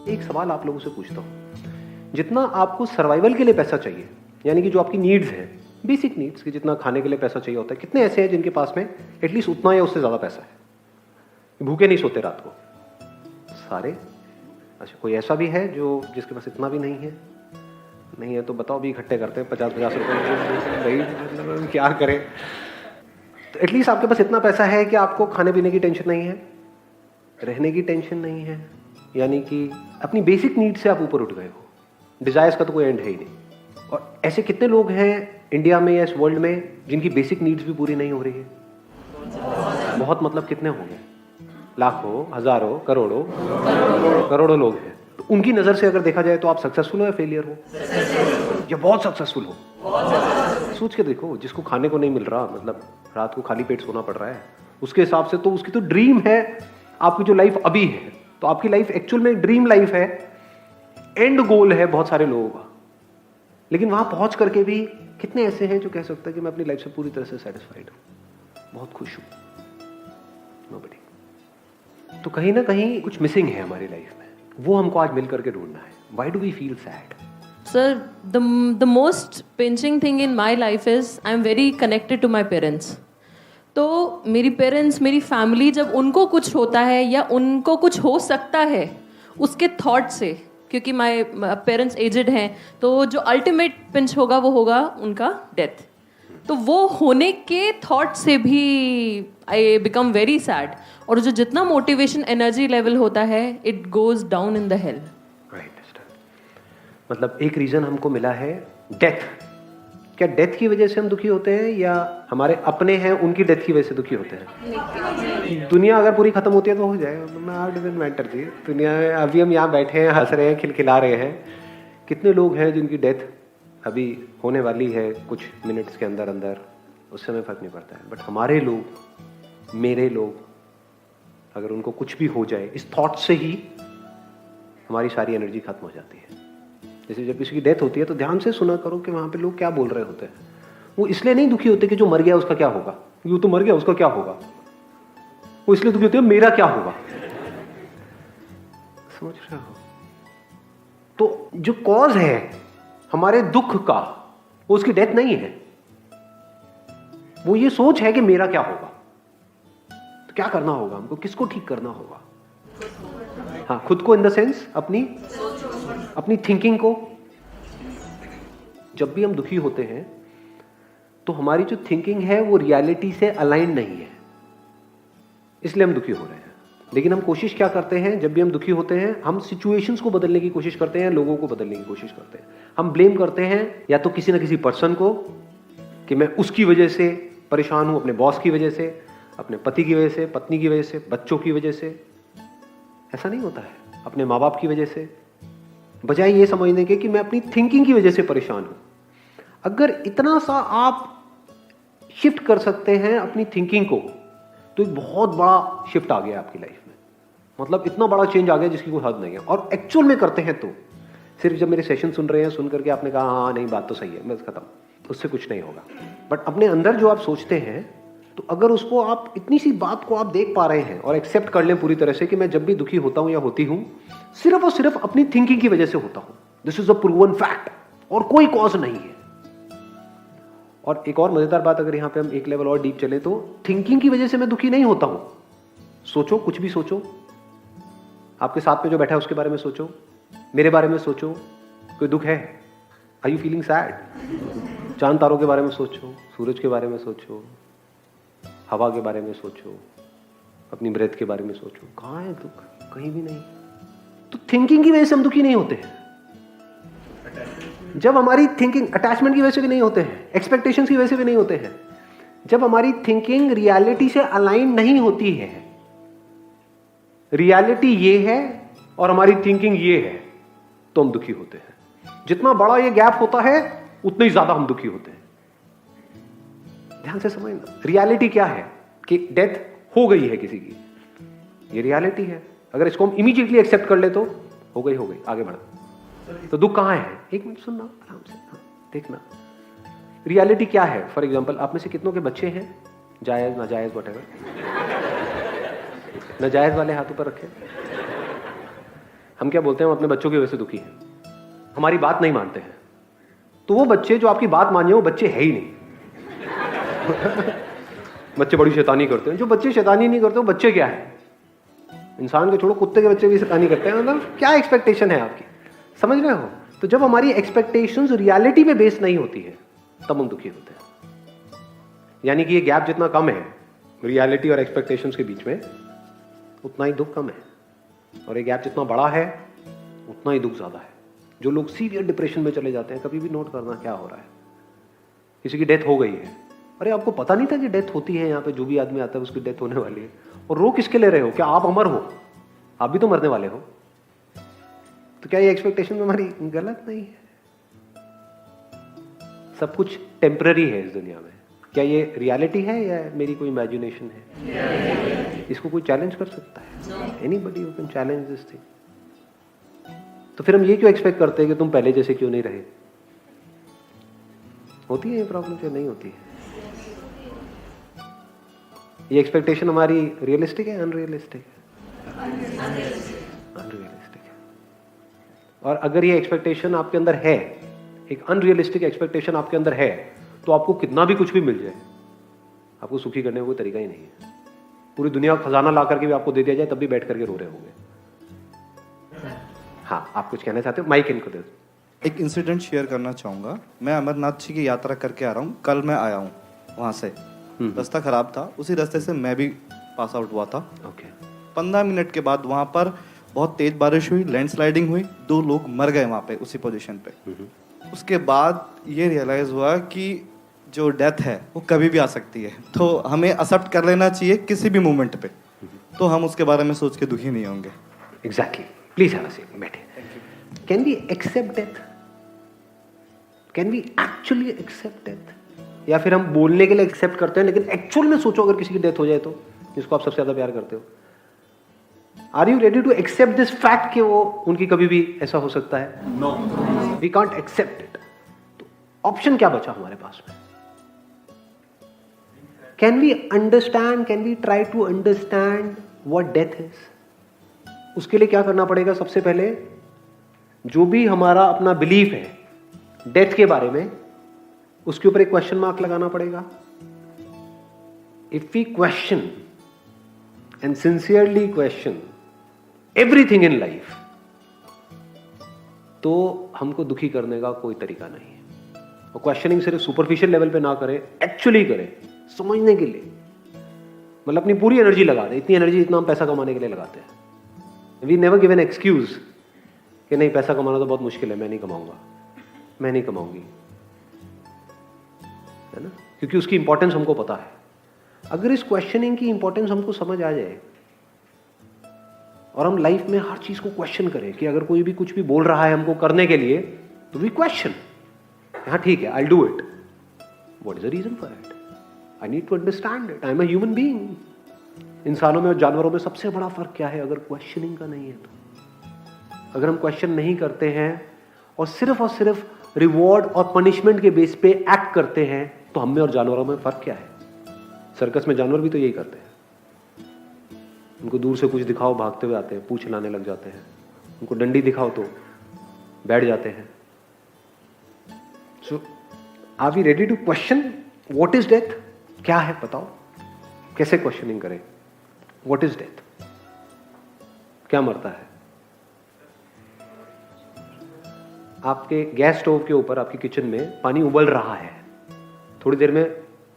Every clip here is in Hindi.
एक सवाल आप लोगों से पूछता हूँ, जितना आपको सर्वाइवल के लिए पैसा चाहिए, यानी कि जो आपकी नीड्स हैं, बेसिक नीड्स की, जितना खाने के लिए पैसा चाहिए होता है, कितने ऐसे हैं जिनके पास में एटलीस्ट उतना या उससे ज़्यादा पैसा है, भूखे नहीं सोते रात को? सारे? अच्छा, कोई ऐसा भी है जो जिसके पास इतना भी नहीं है? नहीं है तो बताओ, भी इकट्ठे करते हैं 50-50 रुपये, भाई मतलब क्या करें। तो एटलीस्ट आपके पास इतना पैसा है कि आपको खाने पीने की टेंशन नहीं है, रहने की टेंशन नहीं है, यानी कि अपनी बेसिक नीड से आप ऊपर उठ गए हो। डिजायर्स का तो कोई एंड है ही नहीं। और ऐसे कितने लोग हैं इंडिया में या इस वर्ल्ड में जिनकी बेसिक नीड्स भी पूरी नहीं हो रही है? बहुत, मतलब कितने होंगे? लाखों, हजारों, करोड़ों, करोड़ों लोग हैं। तो उनकी नजर से अगर देखा जाए तो आप सक्सेसफुल हो या फेलियर हो? या बहुत सक्सेसफुल हो? सोच के देखो, जिसको खाने को नहीं मिल रहा, मतलब रात को खाली पेट सोना पड़ रहा है, उसके हिसाब से तो उसकी तो ड्रीम है आपकी जो लाइफ अभी है। तो आपकी लाइफ एक्चुअल में ड्रीम लाइफ है, एंड गोल है बहुत सारे लोगों का। लेकिन वहां पहुंच करके भी कितने ऐसे हैं जो कह सकते हैं कि मैं अपनी लाइफ से पूरी तरह से सेटिस्फाइड हूं, बहुत खुश हूं? नोबडी। तो कहीं ना कहीं कुछ मिसिंग है हमारी लाइफ में, वो हमको आज मिल करके ढूंढना है। Why do we feel sad? Sir, the most pinching thing in my life is I'm very connected to my parents. तो मेरी पेरेंट्स, मेरी फैमिली, जब उनको कुछ होता है या उनको कुछ हो सकता है उसके थॉट से, क्योंकि माय पेरेंट्स एजेड हैं, तो जो अल्टीमेट पिंच होगा वो होगा उनका डेथ। तो वो होने के थॉट से भी आई बिकम वेरी सैड। और जो जितना मोटिवेशन एनर्जी लेवल होता है, it goes down in the hell. मतलब एक रीजन हमको मिला है डेथ। क्या डेथ की वजह से हम दुखी होते हैं या हमारे अपने हैं उनकी डेथ की वजह से दुखी होते हैं? दुनिया अगर पूरी खत्म होती है तो हो जाए, मैटर जी। दुनिया में अभी हम यहाँ बैठे हैं, हंस रहे हैं, खिलखिला रहे हैं। कितने लोग हैं जिनकी डेथ अभी होने वाली है कुछ मिनट्स के अंदर अंदर, उससे हमें फर्क नहीं पड़ता है। बट हमारे लोग, मेरे लोग, अगर उनको कुछ भी हो जाए, इस थॉट से ही हमारी सारी एनर्जी खत्म हो जाती है। जैसे जब किसी की डेथ होती है तो ध्यान से सुना करो कि वहां पे लोग क्या बोल रहे होते हैं। वो इसलिए नहीं दुखी होते कि जो मर गया उसका क्या होगा, वो तो मर गया उसका क्या होगा। वो इसलिए दुखी होते हैं मेरा क्या होगा। समझ रहे हो? तो जो कॉज है हमारे दुख का, वो उसकी डेथ नहीं है, वो ये सोच है कि मेरा क्या होगा। तो क्या करना होगा हमको? किसको ठीक करना होगा? हाँ, खुद को, इन द सेंस अपनी थिंकिंग को। जब भी हम दुखी होते हैं तो हमारी जो थिंकिंग है वो रियलिटी से अलाइन नहीं है, इसलिए हम दुखी हो रहे हैं। लेकिन हम कोशिश क्या करते हैं, जब भी हम दुखी होते हैं, हम सिचुएशंस को बदलने की कोशिश करते हैं, लोगों को बदलने की कोशिश करते हैं। हम ब्लेम करते हैं या तो किसी ना किसी पर्सन को कि मैं उसकी वजह से परेशान हूं, अपने बॉस की वजह से, अपने पति की वजह से, पत्नी की वजह से, बच्चों की वजह से। ऐसा नहीं होता है, अपने माँ बाप की वजह से, बजाय ये समझने के कि मैं अपनी थिंकिंग की वजह से परेशान हूं। अगर इतना सा आप शिफ्ट कर सकते हैं अपनी थिंकिंग को, तो एक बहुत बड़ा शिफ्ट आ गया आपकी लाइफ में। मतलब इतना बड़ा चेंज आ गया जिसकी कोई हद नहीं है। और एक्चुअल में करते हैं तो सिर्फ जब मेरे सेशन सुन रहे हैं, सुन करके आपने कहा हाँ नहीं बात तो सही है, बस खत्म, उससे कुछ नहीं होगा। बट अपने अंदर जो आप सोचते हैं, तो अगर उसको आप, इतनी सी बात को आप देख पा रहे हैं और एक्सेप्ट कर लें पूरी तरह से कि मैं जब भी दुखी होता हूं या होती हूं, सिर्फ और सिर्फ अपनी थिंकिंग की वजह से होता हूं, this is a proven fact, और कोई कॉज नहीं है। और एक और मजेदार बात, अगर यहां पे हम एक लेवल और डीप चले, तो थिंकिंग की वजह से मैं दुखी नहीं होता हूं। सोचो, कुछ भी सोचो, आपके साथ में जो बैठा है उसके बारे में सोचो, मेरे बारे में सोचो, कोई दुख है? Are you feeling sad? चांद तारों के बारे में सोचो, सूरज के बारे में सोचो, हवा के बारे में सोचो, अपनी ब्रेथ के बारे में सोचो, कहां है दुख? कहीं भी नहीं। तो थिंकिंग की वजह से हम दुखी नहीं होते हैं। जब हमारी थिंकिंग, अटैचमेंट की वजह से भी नहीं होते हैं, एक्सपेक्टेशंस की वजह से भी नहीं होते हैं, जब हमारी थिंकिंग रियलिटी से अलाइन नहीं होती है, रियलिटी ये है और हमारी थिंकिंग ये है, तो हम दुखी होते हैं। जितना बड़ा ये गैप होता है उतना ही ज्यादा हम दुखी होते हैं। ध्यान से समझना, रियलिटी क्या है कि डेथ हो गई है किसी की, ये रियलिटी है। अगर इसको हम इमीडिएटली एक्सेप्ट कर ले तो हो गई, आगे बढ़ा। तो दुख कहां है? एक मिनट सुनना आराम से, देखना रियलिटी क्या है। फॉर एग्जांपल, आप में से कितनों के बच्चे हैं? जायज, नाजायज, व्हाटएवर। नाजायज वाले हाथ ऊपर रखें। हम क्या बोलते हैं, हम अपने बच्चों की वजह से दुखी हैं, हमारी बात नहीं मानते हैं। तो वो बच्चे जो आपकी बात मानिए वो बच्चे है ही नहीं। बच्चे बड़ी शैतानी करते हैं। जो बच्चे शैतानी नहीं करते वो बच्चे क्या है? इंसान के छोड़ो, कुत्ते के बच्चे भी शैतानी करते हैं। मतलब क्या एक्सपेक्टेशन है आपकी, समझ रहे हो? तो जब हमारी एक्सपेक्टेशंस रियलिटी पे बेस नहीं होती है तब हम दुखी होते हैं। यानी कि ये गैप जितना कम है रियलिटी और एक्सपेक्टेशंस के बीच में, उतना ही दुख कम है। और ये गैप जितना बड़ा है उतना ही दुख ज्यादा है। जो लोग सीवियर डिप्रेशन में चले जाते हैं, कभी भी नोट करना क्या हो रहा है। किसी की डेथ हो गई है, अरे आपको पता नहीं था कि डेथ होती है, यहाँ पे जो भी आदमी आता है उसकी डेथ होने वाली है, और रो किसके ले रहे हो? क्या आप अमर हो? आप भी तो मरने वाले हो। तो क्या ये एक्सपेक्टेशन हमारी गलत नहीं है? सब कुछ टेम्पररी है इस दुनिया में। क्या ये रियलिटी है या मेरी कोई इमेजिनेशन है? इसको कोई चैलेंज कर सकता है? Anybody who can challenge this thing. तो फिर हम ये क्यों एक्सपेक्ट करते हैं कि तुम पहले जैसे क्यों नहीं रहे? होती है ये प्रॉब्लम या नहीं होती है? ये एक्सपेक्टेशन हमारी रियलिस्टिक है, अनरियलिस्टिक है? अनरियलिस्टिक है। और अगर ये एक्सपेक्टेशन आपके अंदर है, एक अनरियलिस्टिक एक्सपेक्टेशन आपके अंदर है, तो आपको कितना भी कुछ भी मिल जाए, आपको सुखी करने का कोई तरीका ही नहीं है। पूरी दुनिया का खजाना ला करके भी आपको दे दिया जाए तब भी बैठ करके रो रहे होंगे। हाँ, आप कुछ कहना चाहते हो? माइक इनको दे। एक इंसिडेंट शेयर करना चाहूँगा। मैं अमरनाथ जी की यात्रा करके आ रहा हूँ। कल मैं आया हूँ वहाँ से। रास्ता खराब था, उसी रास्ते से मैं भी पास आउट हुआ था। ओके। 15 मिनट के बाद वहाँ पर बहुत तेज बारिश हुई, लैंडस्लाइडिंग हुई, 2 लोग मर गए वहाँ पे उसी पोजीशन पे। उसके बाद ये रियलाइज़ हुआ कि जो डेथ है वो कभी भी आ सकती है, तो हमें एक्सेप्ट कर लेना चाहिए किसी भी मोमेंट पे, तो हम उसके बारे में सोच के दुखी नहीं होंगे। Exactly. Please have a seat, बैठे। Can we accept death? Can we actually accept death? या फिर हम बोलने के लिए एक्सेप्ट करते हैं, लेकिन एक्चुअल में सोचो अगर किसी की डेथ हो जाए तो, जिसको आप सबसे ज्यादा प्यार करते हो, are you ready to accept this fact कि वो उनकी कभी भी ऐसा हो सकता है? No, we can't accept it. तो ऑप्शन क्या बचा हमारे पास में? Can we understand, can we try to understand what death is? उसके लिए क्या करना पड़ेगा? सबसे पहले जो भी हमारा अपना बिलीफ है डेथ के बारे में, उसके ऊपर एक क्वेश्चन मार्क लगाना पड़ेगा। If we question and sincerely question everything in life, तो हमको दुखी करने का कोई तरीका नहीं है। और क्वेश्चनिंग सिर्फ सुपरफिशियल लेवल पे ना करें, एक्चुअली करें, समझने के लिए। मतलब अपनी पूरी एनर्जी लगा दें, इतनी एनर्जी इतना हम पैसा कमाने के लिए लगाते हैं। We never give an excuse कि नहीं पैसा कमाना तो बहुत मुश्किल है, मैं नहीं कमाऊंगा, मैं नहीं कमाऊंगी, है ना? क्योंकि उसकी इंपॉर्टेंस हमको पता है। अगर इस क्वेश्चनिंग की इंपॉर्टेंस हमको समझ आ जाए और हम लाइफ में हर चीज को क्वेश्चन करें कि अगर कोई भी कुछ भी बोल रहा है हमको करने के लिए, तो वी क्वेश्चन, हाँ ठीक है, I will do it, what is the reason for it, I need to understand it, I am a human being. इंसानों में और जानवरों में सबसे बड़ा फर्क क्या है? अगर क्वेश्चनिंग का नहीं है तो, अगर हम क्वेश्चन नहीं करते हैं और सिर्फ रिवॉर्ड और पनिशमेंट के बेस पे एक्ट करते हैं, तो हम में और जानवरों में फर्क क्या है? सर्कस में जानवर भी तो यही करते हैं। उनको दूर से कुछ दिखाओ, भागते हुए आते हैं, पूंछ लाने लग जाते हैं। उनको डंडी दिखाओ तो बैठ जाते हैं। So are we ready to question what is death? क्या है बताओ, कैसे क्वेश्चनिंग करें? What is death? क्या मरता है? आपके गैस स्टोव के ऊपर आपकी किचन में पानी उबल रहा है, थोड़ी देर में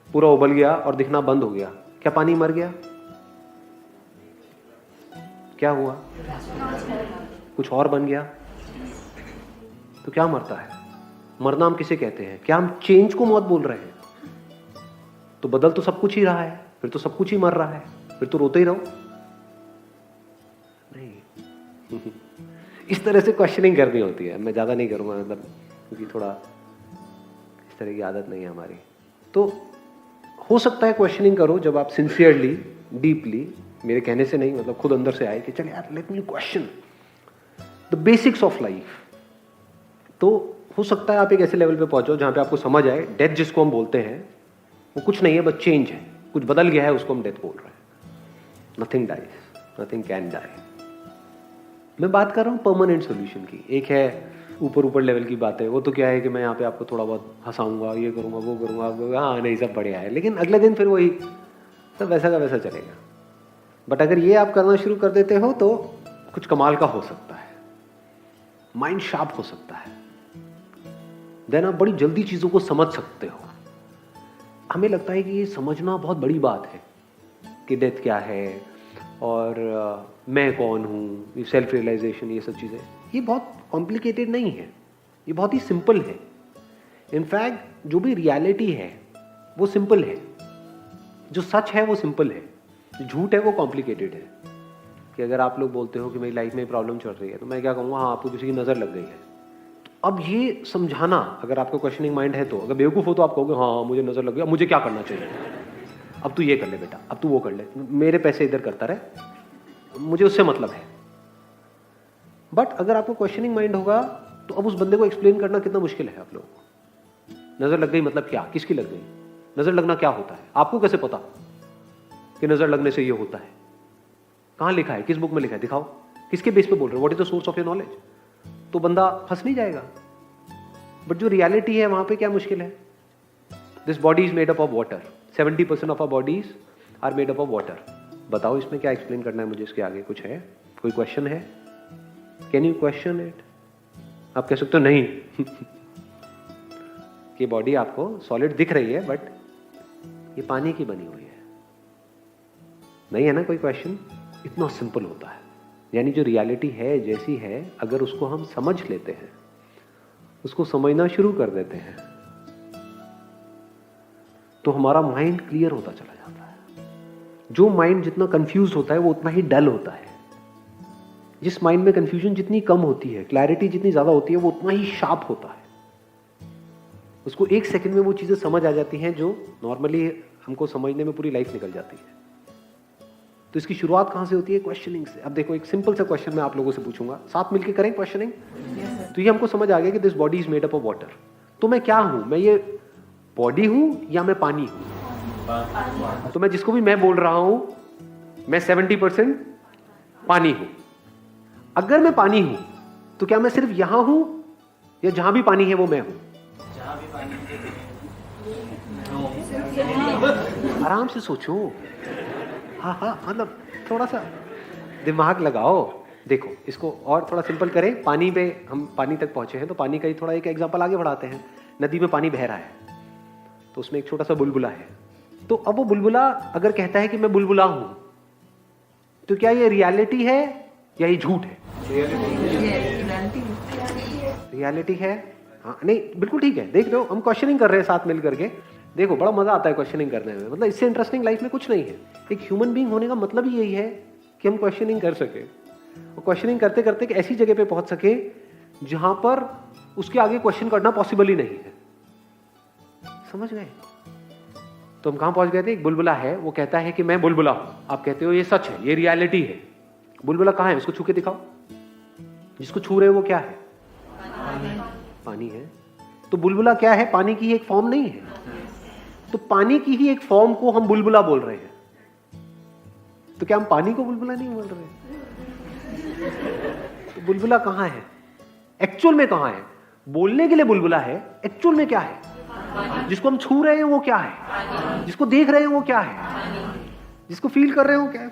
पूरा उबल गया और दिखना बंद हो गया, क्या पानी मर गया? क्या हुआ? कुछ और बन गया। तो क्या मरता है? मरना हम किसे कहते हैं? क्या हम चेंज को मौत बोल रहे हैं? तो बदल तो सब कुछ ही रहा है, फिर तो सब कुछ ही मर रहा है, फिर तो रोते ही रहो। नहीं इस तरह से क्वेश्चनिंग करनी होती है। मैं ज्यादा नहीं करूंगा, मतलब क्योंकि थोड़ा इस तरह की आदत नहीं है हमारी। तो हो सकता है क्वेश्चनिंग करो जब आप सिंसियरली, डीपली, मेरे कहने से नहीं, मतलब खुद अंदर से आए कि चल यार let me question the basics of life. तो हो सकता है आप एक ऐसे लेवल पे पहुंचो जहां पे आपको समझ आए डेथ जिसको हम बोलते हैं वो कुछ नहीं है, बस चेंज है, कुछ बदल गया है, उसको हम डेथ बोल रहे हैं। Nothing dies, nothing can die. मैं बात कर रहा हूँ परमानेंट सोल्यूशन की। एक है ऊपर ऊपर लेवल की बात है, वो तो क्या है कि मैं यहाँ पे आपको थोड़ा बहुत हंसाऊंगा, ये करूँगा, वो करूँगा, हाँ नहीं सब बढ़िया है, लेकिन अगले दिन फिर वही सब वैसा का वैसा चलेगा। बट अगर ये आप करना शुरू कर देते हो तो कुछ कमाल का हो सकता है, माइंड शार्प हो सकता है, देन आप बड़ी जल्दी चीज़ों को समझ सकते हो। हमें लगता है कि ये समझना बहुत बड़ी बात है कि डेथ क्या है और मैं कौन हूँ, ये सेल्फ रियलाइजेशन, ये सब चीज़ें, ये बहुत कॉम्प्लिकेटेड नहीं है, ये बहुत ही सिंपल है। इनफैक्ट जो भी रियलिटी है वो सिंपल है, जो सच है वो सिंपल है, जो झूठ है वो कॉम्प्लिकेटेड है। कि अगर आप लोग बोलते हो कि मेरी लाइफ में प्रॉब्लम चल रही है तो मैं क्या कहूँगा, हाँ आपको किसी की नज़र लग गई है। तो अब ये समझाना, अगर आपको क्वेश्चनिंग माइंड है तो, अगर बेवकूफ़ हो तो आप कहोगे हाँ मुझे नज़र लग गई, अब मुझे क्या करना चाहिए, अब तू ये कर ले बेटा, अब तू वो कर ले, मेरे पैसे इधर करता रहे, मुझे उससे मतलब है। बट अगर आपको क्वेश्चनिंग माइंड होगा तो अब उस बंदे को एक्सप्लेन करना कितना मुश्किल है आप लोगों को। नज़र लग गई मतलब क्या, किसकी लग गई, नज़र लगना क्या होता है, आपको कैसे पता कि नज़र लगने से ये होता है, कहाँ लिखा है, किस बुक में लिखा है, दिखाओ, किसके बेस पे बोल रहे हो, what is the source of your knowledge. तो बंदा फंस नहीं जाएगा। बट जो रियलिटी है वहां पे क्या मुश्किल है, this body is made up of water, 70% of our bodies are made up of water. बताओ इसमें क्या एक्सप्लेन करना है मुझे, इसके आगे कुछ है, कोई क्वेश्चन है, कैन यू क्वेश्चन इट। आप कह सकते हो नहीं कि बॉडी आपको सॉलिड दिख रही है बट ये पानी की बनी हुई है, नहीं है ना कोई क्वेश्चन। इतना सिंपल होता है। यानी जो रियलिटी है जैसी है, अगर उसको हम समझ लेते हैं, उसको समझना शुरू कर देते हैं, तो हमारा माइंड क्लियर होता चला जाता है। जो माइंड जितना कंफ्यूज होता है वो उतना ही डल होता है। जिस माइंड में कंफ्यूजन जितनी कम होती है, क्लैरिटी जितनी ज्यादा होती है, वो उतना ही शार्प होता है। उसको एक सेकंड में वो चीजें समझ आ जाती हैं जो नॉर्मली हमको समझने में पूरी लाइफ निकल जाती है। तो इसकी शुरुआत कहां से होती है, क्वेश्चनिंग से। अब देखो एक सिंपल सा क्वेश्चन मैं आप लोगों से पूछूंगा, साथ मिलकर करें क्वेश्चनिंग। तो ये हमको समझ आ गया कि this body is made up of water. तो मैं क्या हूं, मैं ये बॉडी हूं या मैं पानी हूं। तो मैं जिसको भी मैं बोल रहा हूं, मैं 70% पानी हूं। अगर मैं पानी हूं तो क्या मैं सिर्फ यहां हूं या जहां भी पानी है वो मैं हूं। आराम से सोचो, हाँ हाँ, मतलब थोड़ा सा दिमाग लगाओ। देखो इसको और थोड़ा सिंपल करें, पानी पे हम पानी तक पहुंचे हैं तो पानी का ही थोड़ा एक एग्जांपल आगे बढ़ाते हैं। नदी में पानी बह रहा है तो उसमें एक छोटा सा बुलबुला है। तो अब वो बुलबुला अगर कहता है कि मैं बुलबुला हूं, तो क्या ये रियलिटी है या ये झूठ है। रियलिटी है, हाँ नहीं बिल्कुल ठीक है। देख लो हम क्वेश्चनिंग कर रहे हैं साथ मिल करके, देखो बड़ा मजा आता है क्वेश्चनिंग करने में। मतलब इससे इंटरेस्टिंग लाइफ में कुछ नहीं है। एक ह्यूमन बीइंग होने का मतलब ही यही है कि हम क्वेश्चनिंग कर सके, और क्वेश्चनिंग करते करते एक ऐसी जगह पे पहुंच सके जहां पर उसके आगे क्वेश्चन करना पॉसिबल ही नहीं है। समझ गए। तो हम कहां पहुंच गए थे, एक बुलबुला है, वो कहता है कि मैं बुलबुला हूं। आप कहते हो ये सच है, ये रियलिटी है। बुलबुला कहां है, उसको छू के दिखाओ। जिसको छू रहे हो वो क्या है, पानी है। तो बुलबुला क्या है, पानी की ही एक फॉर्म नहीं है। तो पानी की ही एक फॉर्म को हम बुलबुला बोल रहे हैं, तो क्या हम पानी को बुलबुला नहीं बोल रहे? तो बुलबुला कहां है, एक्चुअल में कहां है? बोलने के लिए बुलबुला है, एक्चुअल में क्या है? जिसको हम छू रहे हैं वो क्या है? जिसको देख रहे हैं वो क्या है? जिसको फील कर रहे हो क्या है?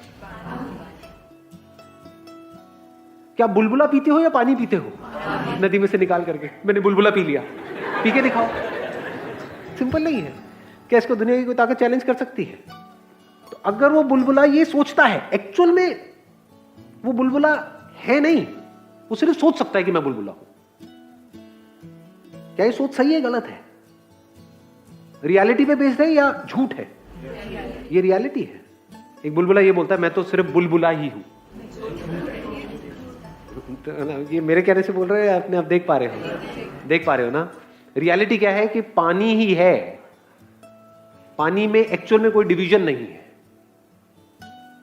क्या बुलबुला पीते हो या पानी पीते हो? नदी में से निकाल करके मैंने बुलबुला पी लिया, पी के दिखाओ। सिंपल नहीं है क्या? इसको दुनिया की कोई ताकत चैलेंज कर सकती है? तो अगर वो बुलबुला ये सोचता है, एक्चुअल में वो बुलबुला है नहीं, वो सिर्फ सोच सकता है कि मैं बुलबुला हूं। क्या ये सोच सही है गलत है? रियलिटी पे बेस्ड है या झूठ है? ये रियलिटी है। एक बुलबुला ये बोलता है मैं तो सिर्फ बुलबुला ही हूं। ये मेरे कहने से बोल रहे हैं, अपने आप देख पा रहे हो ना। रियलिटी क्या है कि पानी ही है, पानी में एक्चुअल में कोई डिवीजन नहीं है।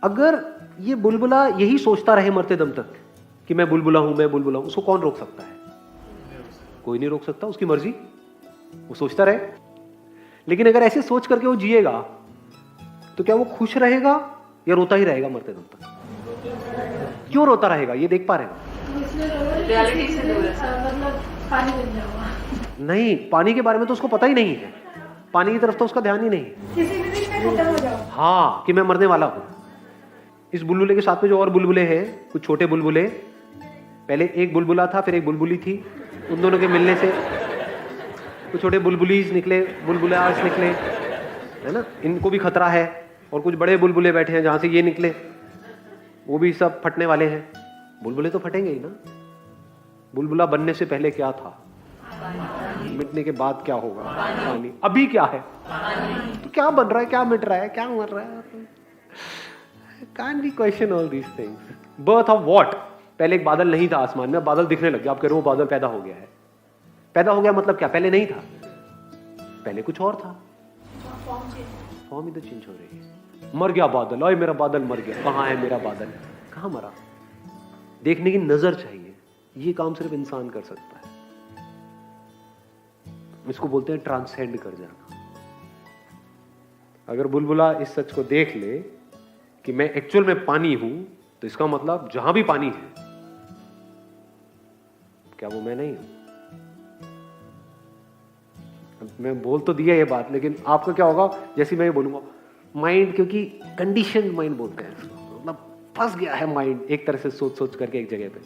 अगर ये बुलबुला यही सोचता रहे मरते दम तक कि मैं बुलबुला हूं, मैं बुलबुला हूं, उसको कौन रोक सकता है? कोई नहीं रोक सकता, उसकी मर्जी, वो सोचता रहे। लेकिन अगर ऐसे सोच करके वो जिएगा तो क्या वो खुश रहेगा या रोता ही रहेगा मरते दम तक? क्यों रोता रहेगा, ये देख पा रहे हो? रियलिटी से दूर है। मतलब पानी बन जाऊंगा नहीं, पानी के बारे में तो उसको पता ही नहीं है, पानी की तरफ तो उसका ध्यान ही नहीं है। किसी भी दिन में खत्म हो जाऊं। हाँ, कि मैं मरने वाला हूँ। इस बुलबुले के साथ में जो और बुलबुले हैं, कुछ छोटे बुलबुले, पहले एक बुलबुला था, फिर एक बुलबुली थी, उन दोनों के मिलने से कुछ छोटे बुलबुलीज निकले, बुलबुलास निकले, है ना। इनको भी खतरा है, और कुछ बड़े बुलबुले बैठे हैं जहां से ये निकले, वो भी सब फटने वाले हैं। बुलबुले तो फटेंगे ही ना। बुलबुला बनने से पहले क्या था, मिटने के बाद क्या होगा, पानी। अभी क्या है, तो क्या बन रहा है, क्या मिट रहा है, क्या मर रहा है। Can't we question all these things? Birth of what? पहले एक बादल नहीं था आसमान में, बादल दिखने लग गया, आप कह रहे हो बादल पैदा हो गया है। पैदा हो गया मतलब क्या, पहले नहीं था, पहले कुछ और था, फॉर्म ही तो चेंज हो रही है। मर गया बादल, ओए मेरा बादल मर गया, कहाँ है मेरा बादल, कहाँ मरा। देखने की नजर चाहिए, ये काम सिर्फ इंसान कर सकता है। इसको बोलते हैं ट्रांसेंड कर जाना। अगर बुलबुला इस सच को देख ले कि मैं एक्चुअल में पानी हूं, तो इसका मतलब जहां भी पानी है, क्या वो मैं नहीं हूं। मैं बोल तो दिया ये बात, लेकिन आपका क्या होगा जैसे मैं ये बोलूंगा माइंड, क्योंकि कंडीशन माइंड बोलते हैं इसको, मतलब फंस गया है माइंड एक तरह से सोच सोच करके एक जगह पे।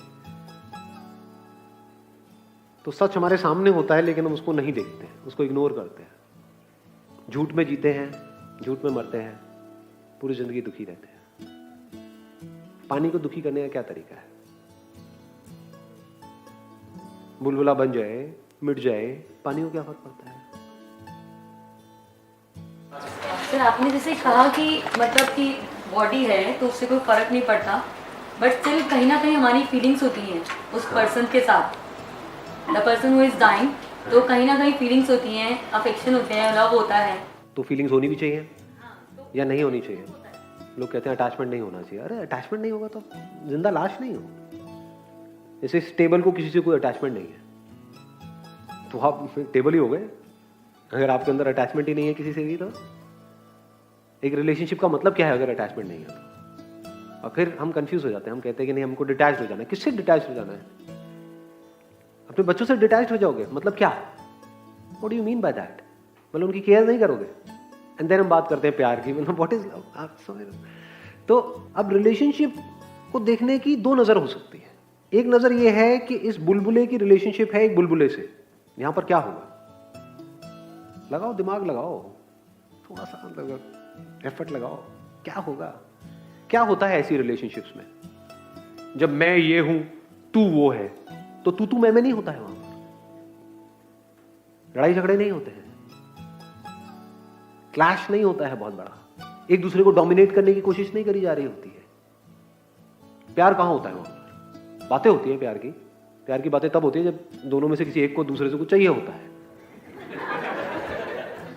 तो सच हमारे सामने होता है, लेकिन हम उसको नहीं देखते हैं, उसको इग्नोर करते हैं। झूठ में जीते हैं, झूठ में मरते हैं, पूरी जिंदगी दुखी रहते हैं। पानी को दुखी करने का क्या तरीका है। बुलबुला बन जाए, मिट जाए, पानी को क्या फर्क पड़ता है। सर आपने जैसे कहा कि मतलब कि बॉडी है तो उससे कोई फर्क नहीं पड़ता, बट स्टिल कहीं ना कहीं हमारी फीलिंग्स होती हैं उस पर्सन के साथ, the person who is dying, तो कहीं ना कहीं फीलिंग्स होती हैं, अफेक्शन होते हैं, लव होता है। तो फीलिंग्स होनी भी चाहिए या नहीं होनी चाहिए। लोग कहते हैं अटैचमेंट नहीं होना चाहिए। अरे अटैचमेंट नहीं होगा तो जिंदा लाश नहीं हो। जैसे इस टेबल को किसी से कोई अटैचमेंट नहीं है, तो आप टेबल ही हो गए। अगर आपके अंदर अटैचमेंट ही नहीं है किसी से भी, तो एक रिलेशनशिप का मतलब क्या है अगर अटैचमेंट नहीं है तो। और फिर हम कंफ्यूज हो जाते हैं, हम कहते हैं कि नहीं हमको डिटैच हो जाना है। किससे डिटैच हो जाना है। अपने बच्चों से डिटैच हो जाओगे, मतलब क्या, what do you mean by that. मतलब उनकी केयर नहीं करोगे। एंड देन हम बात करते हैं प्यार की, मतलब व्हाट इज लव, आप समझ रहे हो। तो अब रिलेशनशिप को देखने की दो नजर हो सकती है। एक नजर ये है कि इस बुलबुले की रिलेशनशिप है एक बुलबुले से, यहां पर क्या होगा। लगाओ दिमाग, लगाओ थोड़ा सा एफर्ट लगाओ, क्या होगा। क्या होता है ऐसी रिलेशनशिप्स में जब मैं ये हूं तू वो है, तो तू मैं नहीं होता है। वहां पर लड़ाई झगड़े नहीं होते हैं, क्लैश नहीं होता है बहुत बड़ा, एक दूसरे को डोमिनेट करने की कोशिश नहीं करी जा रही होती है। प्यार कहां होता है वहां पर। बातें होती है प्यार की। प्यार की बातें तब होती है जब दोनों में से किसी एक को दूसरे से कुछ चाहिए होता है।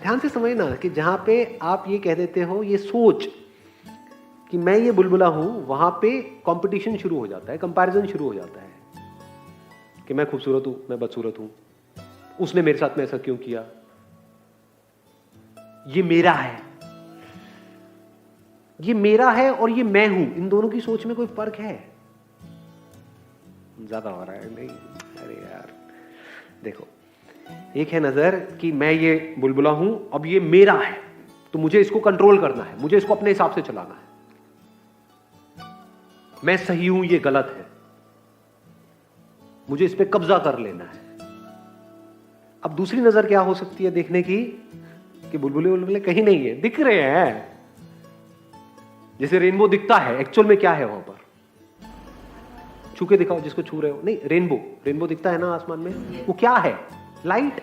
ध्यान से समझना कि जहां पे आप ये कह देते हो, ये सोच कि मैं ये बुलबुला हूं, वहां पे कंपटीशन शुरू हो जाता है, कंपैरिजन शुरू हो जाता है कि मैं खूबसूरत हूं, मैं बदसूरत हूं, उसने मेरे साथ में ऐसा क्यों किया, ये मेरा है, ये मेरा है और ये मैं हूं। इन दोनों की सोच में कोई फर्क है। ज्यादा हो रहा है नहीं। अरे यार देखो, एक है नजर कि मैं ये बुलबुला हूं, अब ये मेरा है, तो मुझे इसको कंट्रोल करना है, मुझे इसको अपने हिसाब से चलाना है, मैं सही हूं ये गलत है, मुझे इस पे कब्जा कर लेना है। अब दूसरी नजर क्या हो सकती है देखने की कि बुलबुले बुलबुले कहीं नहीं है, दिख रहे हैं। जैसे रेनबो दिखता है, एक्चुअल में क्या है वहां पर, छू के दिखाओ जिसको छू रहे हो। नहीं, रेनबो दिखता है ना आसमान में, वो क्या है, लाइट।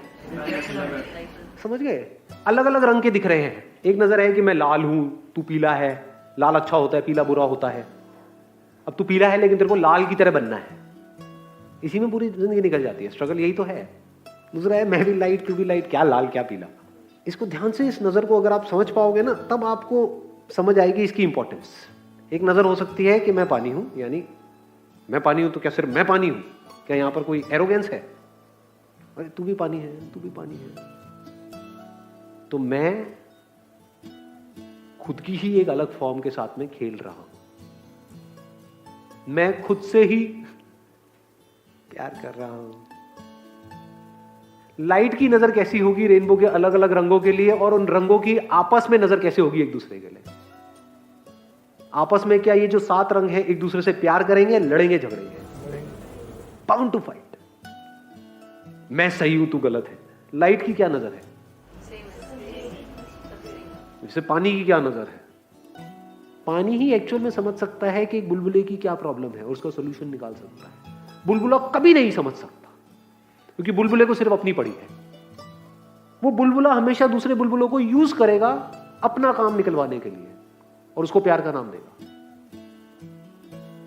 समझ गए, अलग अलग रंग के दिख रहे हैं। एक नजर है कि मैं लाल हूं, तू पीला है, लाल अच्छा होता है, पीला बुरा होता है। अब तू पीला है लेकिन तेरे को लाल की तरह बनना है, इसी में पूरी जिंदगी निकल जाती है। स्ट्रगल यही तो है। दूसरा है मैं भी लाइट, तू भी लाइट, क्या लाल क्या पीला। इसको ध्यान से, इस नजर को अगर आप समझ पाओगे ना, तब आपको समझ आएगी इसकी इंपॉर्टेंस। एक नजर हो सकती है कि मैं पानी हूं, यानी मैं पानी हूं तो क्या सिर्फ मैं पानी हूं, क्या यहां पर कोई एरोगेंस है, अरे तू भी पानी है, तू भी पानी है। तो मैं खुद की ही एक अलग फॉर्म के साथ में खेल रहा हूं। मैं खुद से ही प्यार कर रहा हूं। लाइट की नजर कैसी होगी रेनबो के अलग अलग रंगों के लिए, और उन रंगों की आपस में नजर कैसे होगी एक दूसरे के लिए? आपस में क्या ये जो 7 रंग है एक दूसरे से प्यार करेंगे, लड़ेंगे, झगड़ेंगे? Bound to fight. मैं सही हूं, तू गलत है। लाइट की क्या नजर है? जैसे पानी की क्या नजर है? पानी ही एक्चुअल में समझ सकता है कि एक बुलबुले की क्या प्रॉब्लम है और उसका सॉल्यूशन निकाल सकता है। बुलबुला कभी नहीं समझ सकता, क्योंकि बुलबुले को सिर्फ अपनी पड़ी है। वो बुलबुला हमेशा दूसरे बुलबुलों को यूज करेगा अपना काम निकलवाने के लिए, और उसको प्यार का नाम देगा।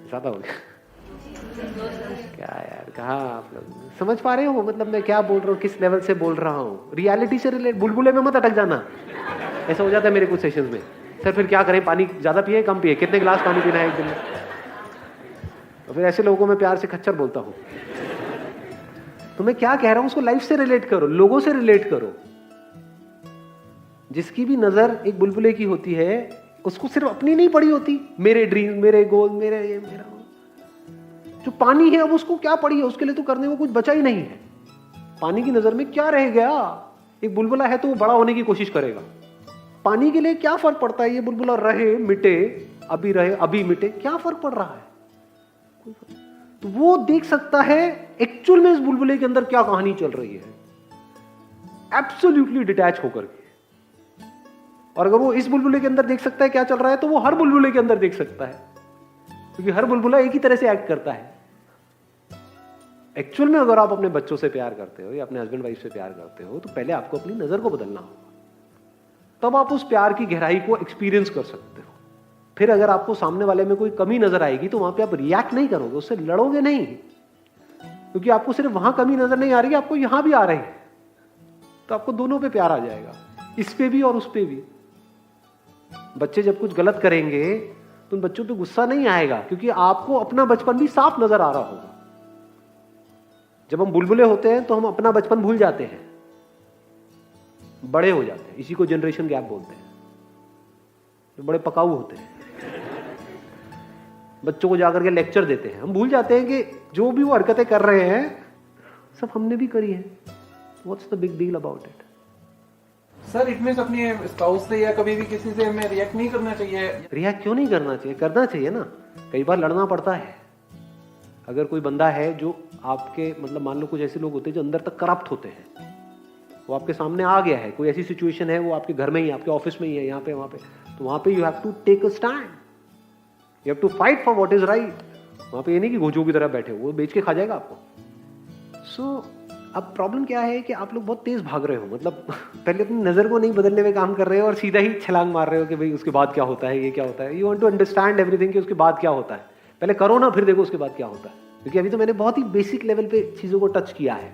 ज्यादा हो गया क्या यार? कहा आप लोग समझ पा रहे हो मतलब मैं क्या बोल रहा हूँ, किस लेवल से बोल रहा हूँ? रियलिटी से रिलेट। बुलबुले में मत अटक जाना। ऐसा हो जाता है मेरे कुछ सेशंस में, सर फिर क्या करें, पानी ज्यादा पिए कम पिए, कितने गिलास पानी पीना है एक दिन में? तो फिर ऐसे लोगों को मैं प्यार से खच्चर बोलता हूं। तो मैं क्या कह रहा हूं, उसको लाइफ से रिलेट करो, लोगों से रिलेट करो। जिसकी भी नजर एक बुलबुले की होती है, उसको सिर्फ अपनी नहीं पड़ी होती, मेरे ड्रीम, मेरे गोल, मेरे ये, मेरा वो। जो पानी है अब उसको क्या पड़ी है, उसके लिए तो करने को कुछ बचा ही नहीं है। पानी की नजर में क्या रह गया? एक बुलबुला है तो वो बड़ा होने की कोशिश करेगा। पानी के लिए क्या फर्क पड़ता है? ये बुलबुला रहे मिटे, अभी रहे अभी मिटे, क्या फर्क पड़ रहा है? तो वो देख सकता है एक्चुअल में इस बुलबुले के अंदर क्या कहानी चल रही है, एब्सोल्युटली डिटैच होकर के। और अगर वो इस बुलबुले के अंदर देख सकता है क्या चल रहा है, तो वो हर बुलबुले के अंदर देख सकता है, क्योंकि हर बुलबुला एक ही तरह से एक्ट करता है। एक्चुअल में अगर आप अपने बच्चों से प्यार करते हो या अपने हस्बैंड वाइफ से प्यार करते हो, तो पहले आपको अपनी नजर को बदलना होगा, तब आप उस प्यार की गहराई को एक्सपीरियंस कर सकते हो। फिर अगर आपको सामने वाले में कोई कमी नजर आएगी तो वहां पे आप रिएक्ट नहीं करोगे, उससे लड़ोगे नहीं, क्योंकि आपको सिर्फ वहां कमी नजर नहीं आ रही है, आपको यहां भी आ रही है। तो आपको दोनों पे प्यार आ जाएगा, इस पे भी और उस पे भी। बच्चे जब कुछ गलत करेंगे तो उन बच्चों पे गुस्सा नहीं आएगा, क्योंकि आपको अपना बचपन भी साफ नजर आ रहा होगा। जब हम बुलबुले होते हैं तो हम अपना बचपन भूल जाते हैं, बड़े हो जाते हैं। इसी को जनरेशन गैप बोलते हैं। जो बड़े पकाऊ होते हैं, बच्चों को जाकर के लेक्चर देते हैं, हम भूल जाते हैं कि जो भी वो हरकतें कर रहे हैं सब हमने भी करी है। What's the big deal about it? Sir it means अपनी स्पाउस से या कभी भी किसी से हमें रिएक्ट नहीं करना चाहिए। रिएक्ट क्यों नहीं करना चाहिए? करना चाहिए ना। कई बार लड़ना पड़ता है। अगर कोई बंदा है जो आपके मतलब मान लो कुछ ऐसे लोग होते हैं जो अंदर तक करप्ट होते हैं, वो आपके सामने आ गया है, कोई ऐसी सिचुएशन है, वो आपके घर में ही, आपके ऑफिस में ही है, यहाँ पे वहां पे, तो वहां पे you have to take a stand, you have to fight for what is right. वहां पे ये नहीं कि घोंचों की तरह बैठे हो, वो बेच के खा जाएगा आपको। सो अब प्रॉब्लम क्या है कि आप लोग बहुत तेज भाग रहे हो, मतलब पहले अपनी नजर को नहीं बदलने में काम कर रहे हो और सीधा ही छलांग मार रहे हो कि भाई उसके बाद क्या होता है, ये क्या होता है। You want to understand everything कि उसके बाद क्या होता है। पहले करो ना, फिर देखो उसके बाद क्या होता है। क्योंकि अभी तो मैंने बहुत ही बेसिक लेवल पे चीजों को टच किया है।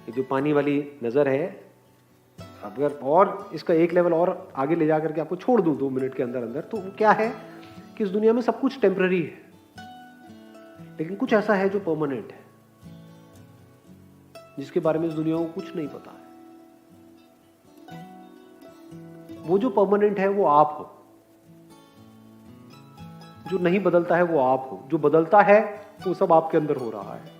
ये जो पानी वाली नजर है, अगर और इसका एक लेवल और आगे ले जा करके आपको छोड़ दूं 2 मिनट के अंदर अंदर, तो क्या है कि इस दुनिया में सब कुछ टेम्पररी है, लेकिन कुछ ऐसा है जो परमानेंट है, जिसके बारे में इस दुनिया को कुछ नहीं पता है। वो जो परमानेंट है वो आप हो, जो नहीं बदलता है वो आप हो, जो बदलता है वो सब आपके अंदर हो रहा है।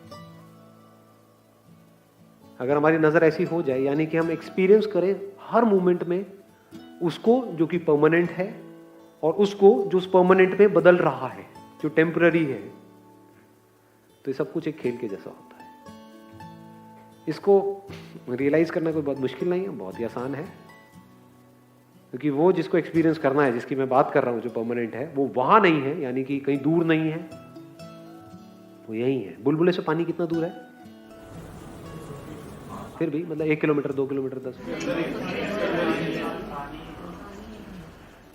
अगर हमारी नजर ऐसी हो जाए, यानी कि हम एक्सपीरियंस करें हर मोमेंट में उसको जो कि परमानेंट है और उसको जो उस परमानेंट में बदल रहा है, जो टेम्पररी है, तो ये सब कुछ एक खेल के जैसा होता है। इसको रियलाइज करना कोई बहुत मुश्किल नहीं है, बहुत ही आसान है, क्योंकि वो जिसको एक्सपीरियंस करना है, जिसकी मैं बात कर रहा हूं, जो परमानेंट है, वो वहां नहीं है, यानी कि कहीं दूर नहीं है, वो यही है। बुलबुले से पानी कितना दूर है? फिर भी मतलब 1 किलोमीटर, 2 किलोमीटर, 10।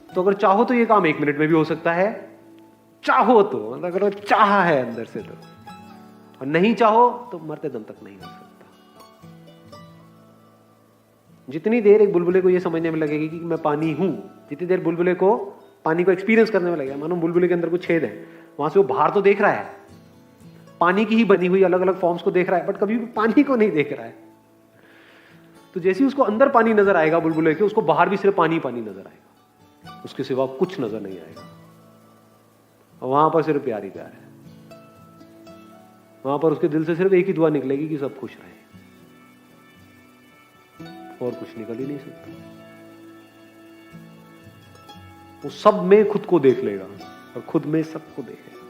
तो अगर चाहो तो ये काम 1 मिनट में भी हो सकता है, चाहो तो, मतलब अगर चाहा है अंदर से तो, और नहीं चाहो तो मरते दम तक नहीं हो सकता। जितनी देर एक बुलबुले को ये समझने में लगेगी कि मैं पानी हूं, जितनी देर बुलबुले को पानी को एक्सपीरियंस करने में लगेगा। मानो बुलबुले के अंदर कुछ छेद है, वहां से वो बाहर तो देख रहा है, पानी की ही बनी हुई अलग अलग फॉर्म्स को देख रहा है, बट कभी भी पानी को नहीं देख रहा है। तो जैसे ही उसको अंदर पानी नजर आएगा बुलबुले के, उसको बाहर भी सिर्फ पानी पानी नजर आएगा, उसके सिवा कुछ नजर नहीं आएगा, और वहां पर सिर्फ प्यार ही प्यार है। वहां पर उसके दिल से सिर्फ एक ही दुआ निकलेगी कि सब खुश रहे, और कुछ निकल ही नहीं सकता। वो सब में खुद को देख लेगा और खुद में सबको देखेगा।